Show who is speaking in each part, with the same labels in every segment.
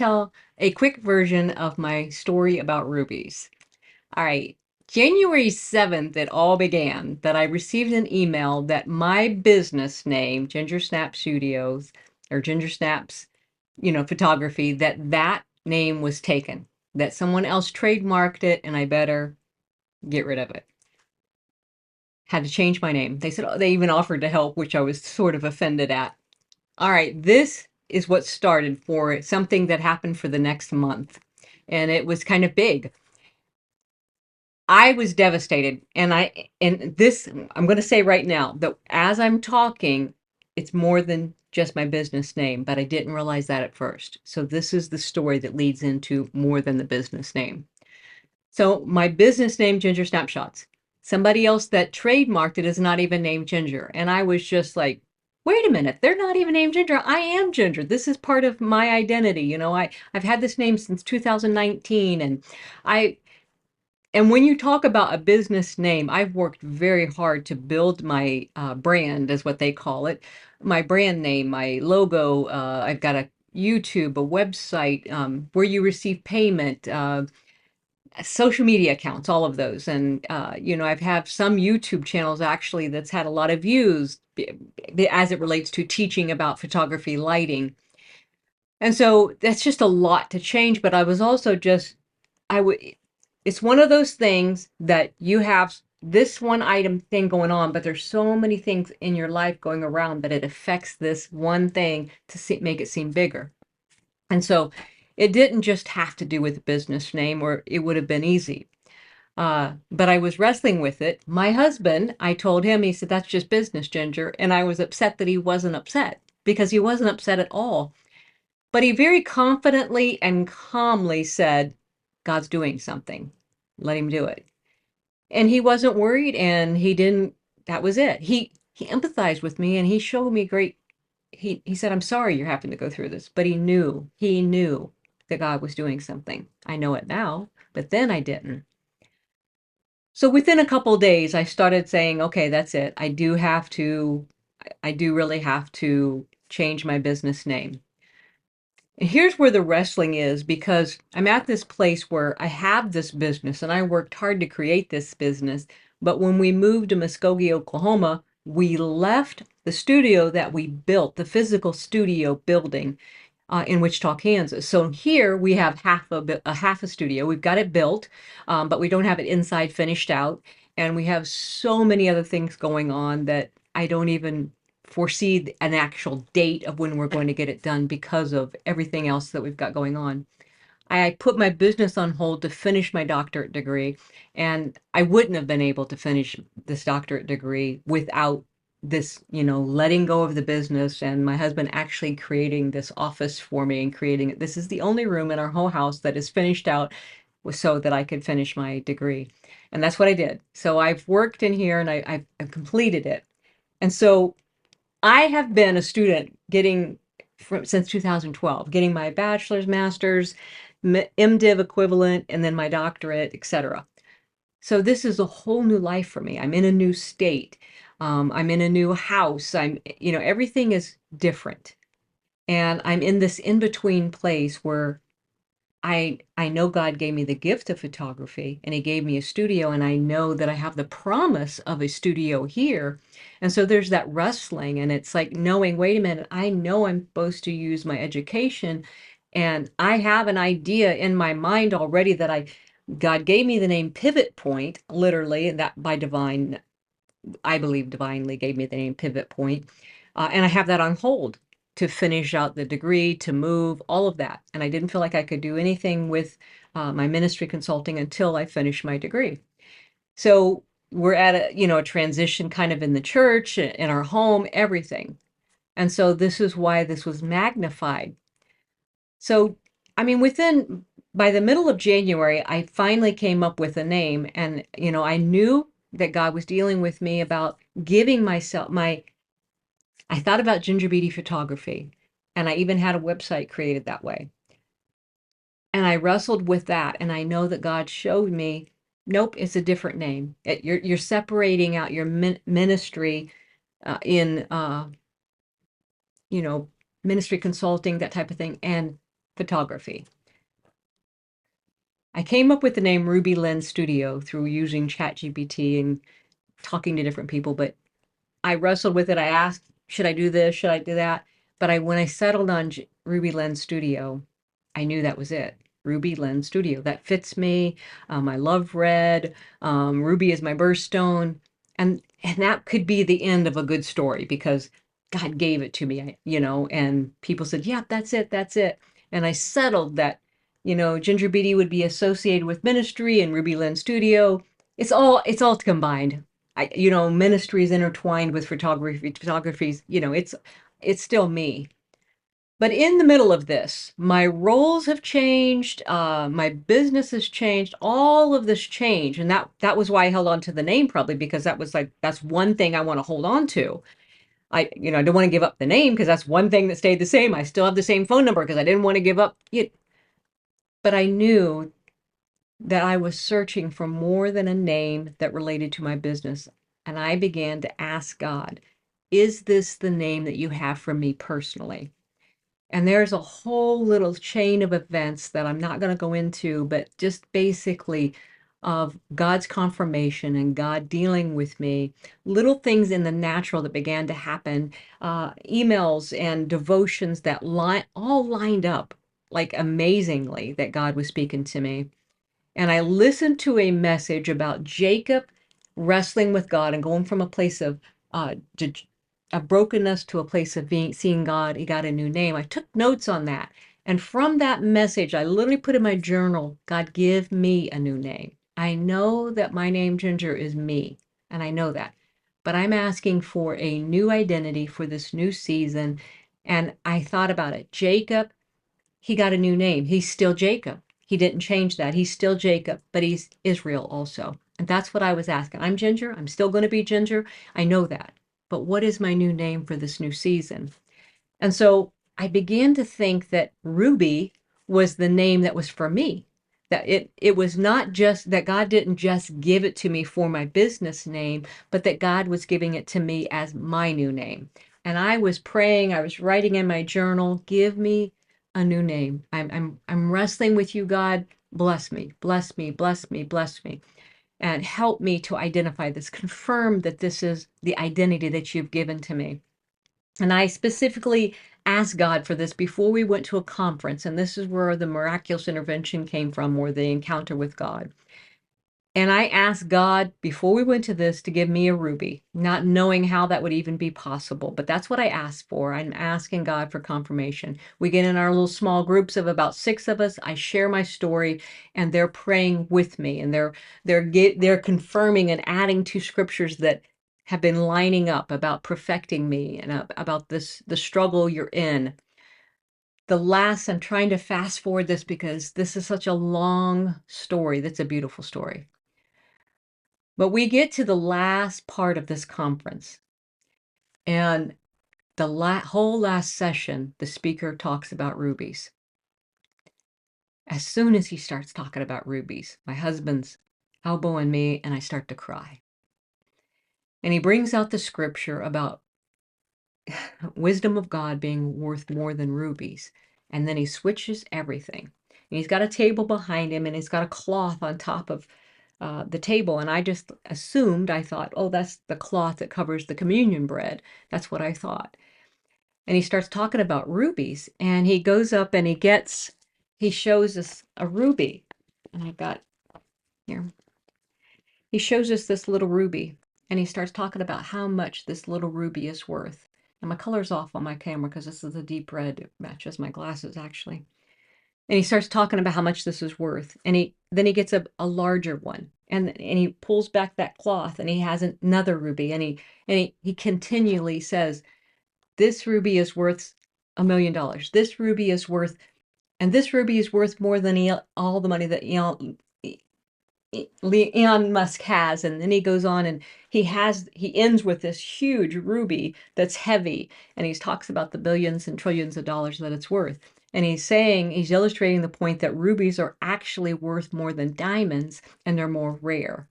Speaker 1: tell a quick version of my story about rubies. All right. January 7th, it all began that I received an email that my business name, Ginger Snap Studios, or Ginger Snaps, photography, that name was taken, that someone else trademarked it, and I better get rid of it. Had to change my name. They said, oh, they even offered to help, which I was sort of offended at. All right, this is what started for something that happened for the next month, and it was kind of big. I was devastated, and this I'm going to say right now that as I'm talking, it's more than just my business name, but I didn't realize that at first. So this is the story that leads into more than the business name. So my business name, Ginger Snapshots. Somebody else that trademarked it is not even named Ginger. And I was just like, wait a minute, they're not even named Ginger. I am Ginger. This is part of my identity. I've had this name since 2019. I and when you talk about a business name, I've worked very hard to build my brand, is what they call it, my brand name, my logo. I've got a YouTube, a website where you receive payment, social media accounts, all of those. And, I've had some YouTube channels actually that's had a lot of views as it relates to teaching about photography, lighting. And so that's just a lot to change. But I was also just, I would, it's one of those things that you have this one item thing going on, but there's so many things in your life going around that it affects this one thing to make it seem bigger. And so it didn't just have to do with the business name, or it would have been easy. But I was wrestling with it. My husband, I told him, he said, that's just business, Ginger. And I was upset that he wasn't upset, because he wasn't upset at all. But he very confidently and calmly said, God's doing something. Let him do it. And he wasn't worried, and he didn't, that was it. He empathized with me, and he showed me great, he said, I'm sorry you're having to go through this, but he knew that God was doing something. I know it now, but then I didn't. So within a couple of days, I started saying, okay, that's it. I do really have to change my business name. And here's where the wrestling is, because I'm at this place where I have this business and I worked hard to create this business. But when we moved to Muskogee, Oklahoma, we left the studio that we built, the physical studio building, in Wichita, Kansas. So here we have half a studio. We've got it built, but we don't have it inside finished out. And we have so many other things going on that I don't even foresee an actual date of when we're going to get it done because of everything else that we've got going on. I put my business on hold to finish my doctorate degree, and I wouldn't have been able to finish this doctorate degree without this, letting go of the business and my husband actually creating this office for me and creating it. This is the only room in our whole house that is finished out so that I could finish my degree. And that's what I did. So I've worked in here and I've completed it. And so I have been a student since 2012, getting my bachelor's, master's, MDiv equivalent, and then my doctorate, etc. So this is a whole new life for me. I'm in a new state. I'm in a new house. Everything is different. And I'm in this in-between place where I know God gave me the gift of photography, and he gave me a studio, and I know that I have the promise of a studio here. And so there's that wrestling, and it's like knowing, wait a minute, I know I'm supposed to use my education, and I have an idea in my mind already that God gave me the name Pivot Point, literally, and that by divine, I believe divinely gave me the name Pivot Point. And I have that on hold to finish out the degree, to move, all of that. And I didn't feel like I could do anything with my ministry consulting until I finished my degree. So we're at a transition kind of in the church, in our home, everything. And so this is why this was magnified. So, I mean, by the middle of January, I finally came up with a name, and, I knew that God was dealing with me about giving myself I thought about Ginger Beatty Photography, and I even had a website created that way. And I wrestled with that, and I know that God showed me, nope, it's a different name. You're separating out your ministry in ministry consulting, that type of thing, and photography. I came up with the name Ruby Lens Studio through using ChatGPT and talking to different people, but I wrestled with it. I asked, should I do this? Should I do that? But when I settled on Ruby Lens Studio, I knew that was it. Ruby Lens Studio. That fits me. I love red. Ruby is my birthstone. And that could be the end of a good story because God gave it to me, and people said, yeah, that's it. That's it. And I settled that, Ginger Beatty would be associated with ministry and Ruby Lens Studio. It's all combined. Ministry is intertwined with photography. Photography's, it's still me. But in the middle of this, my roles have changed, my business has changed, all of this change. And that was why I held on to the name, probably because that's one thing I want to hold on to. I don't want to give up the name because that's one thing that stayed the same. I still have the same phone number because I didn't want to give up it. But I knew that I was searching for more than a name that related to my business. And I began to ask God, is this the name that you have for me personally? And there's a whole little chain of events that I'm not going to go into, but just basically of God's confirmation and God dealing with me, little things in the natural that began to happen, emails and devotions that all lined up like amazingly that God was speaking to me. And I listened to a message about Jacob wrestling with God and going from a place of brokenness to a place of seeing God. He got a new name. I took notes on that. And from that message, I literally put in my journal, God, give me a new name. I know that my name, Ginger, is me. And I know that. But I'm asking for a new identity for this new season. And I thought about it. Jacob, he got a new name. He's still Jacob. He didn't change that. He's still Jacob, but he's Israel also. And that's what I was asking. I'm Ginger. I'm still going to be Ginger. I know that. But what is my new name for this new season? And so I began to think that Ruby was the name that was for me. That it was not just that God didn't just give it to me for my business name, but that God was giving it to me as my new name. And I was praying, I was writing in my journal, give me a new name. I'm wrestling with you, God. Bless me, bless me, bless me, bless me. And help me to identify this. Confirm that this is the identity that you've given to me. And I specifically asked God for this before we went to a conference. And this is where the miraculous intervention came from, or the encounter with God. And I asked God before we went to this to give me a ruby, not knowing how that would even be possible. But that's what I asked for. I'm asking God for confirmation. We get in our little small groups of about 6 of us. I share my story, and they're praying with me, and they're confirming and adding to scriptures that have been lining up about perfecting me and about the struggle you're in. I'm trying to fast forward this because this is such a long story. That's a beautiful story. But we get to the last part of this conference, and the whole last session, the speaker talks about rubies. As soon as he starts talking about rubies, my husband's elbowing me, and I start to cry. And he brings out the scripture about wisdom of God being worth more than rubies. And then he switches everything. And he's got a table behind him, and he's got a cloth on top of the table. And I just I thought, oh, that's the cloth that covers the communion bread. That's what I thought. And he starts talking about rubies, and he goes up and he shows us a ruby. And I've got here, he shows us this little ruby, and he starts talking about how much this little ruby is worth. And my color's off on my camera because this is a deep red. It matches my glasses, actually. And he starts talking about how much this is worth. And then he gets a larger one. And he pulls back that cloth, and he has another ruby. And he continually says, this ruby is worth $1 million. This ruby is worth, and this ruby is worth more than all the money that Elon Musk has. And then he goes on, and he ends with this huge ruby that's heavy. And he talks about the billions and trillions of dollars that it's worth. And he's illustrating the point that rubies are actually worth more than diamonds, and they're more rare.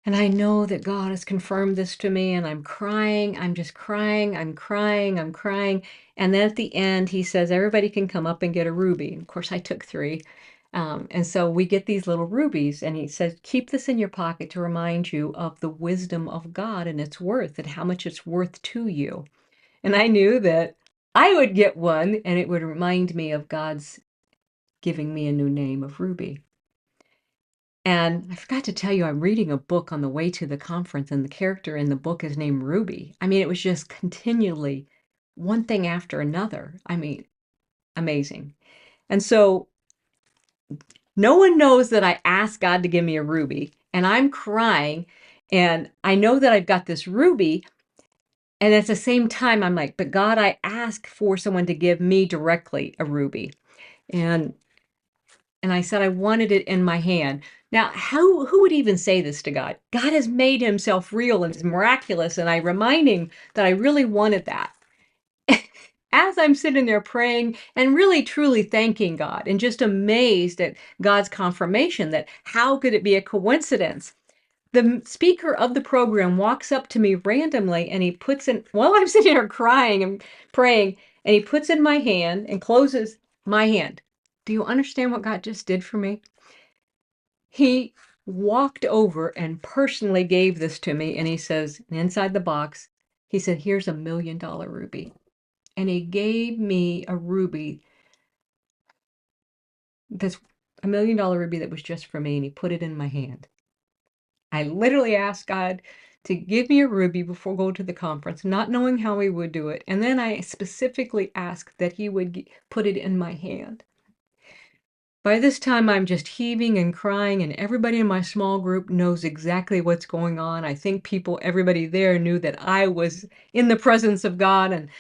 Speaker 1: And I know that God has confirmed this to me, and I'm crying. I'm just crying. I'm crying. I'm crying. And then at the end, he says, everybody can come up and get a ruby. Of course, I took three. And so we get these little rubies, and he says, keep this in your pocket to remind you of the wisdom of God and its worth and how much it's worth to you. And I knew that I would get one, and it would remind me of God's giving me a new name of Ruby. And I forgot to tell you, I'm reading a book on the way to the conference, and the character in the book is named Ruby. I mean, it was just continually one thing after another. I mean, amazing. And so no one knows that I asked God to give me a ruby, and I'm crying, and I know that I've got this ruby. And at the same time, I'm like, but God, I asked for someone to give me directly a ruby. And I said I wanted it in my hand. Now, who would even say this to God? God has made himself real and is miraculous, and I remind him that I really wanted that. As I'm sitting there praying and really truly thanking God and just amazed at God's confirmation that how could it be a coincidence? The speaker of the program walks up to me randomly and he puts in, while I'm sitting there crying and praying, and he puts in my hand and closes my hand. Do you understand what God just did for me? He walked over and personally gave this to me, and he says, inside the box, he said, here's $1 million ruby. And he gave me a ruby that's $1 million ruby that was just for me, and he put it in my hand. I literally asked God to give me a ruby before going to the conference, not knowing how he would do it. And then I specifically asked that he would put it in my hand. By this time, I'm just heaving and crying, and everybody in my small group knows exactly what's going on. I think everybody there knew that I was in the presence of God, and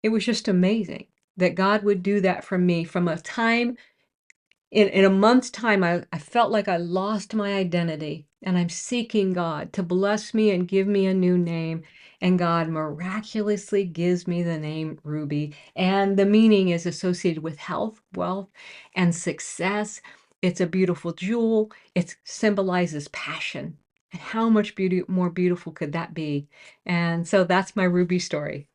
Speaker 1: it was just amazing that God would do that for me from a time in a month's time. I felt like I lost my identity, and I'm seeking God to bless me and give me a new name. And God miraculously gives me the name Ruby. And the meaning is associated with health, wealth, and success. It's a beautiful jewel. It symbolizes passion. And how much more beautiful could that be? And so that's my Ruby story.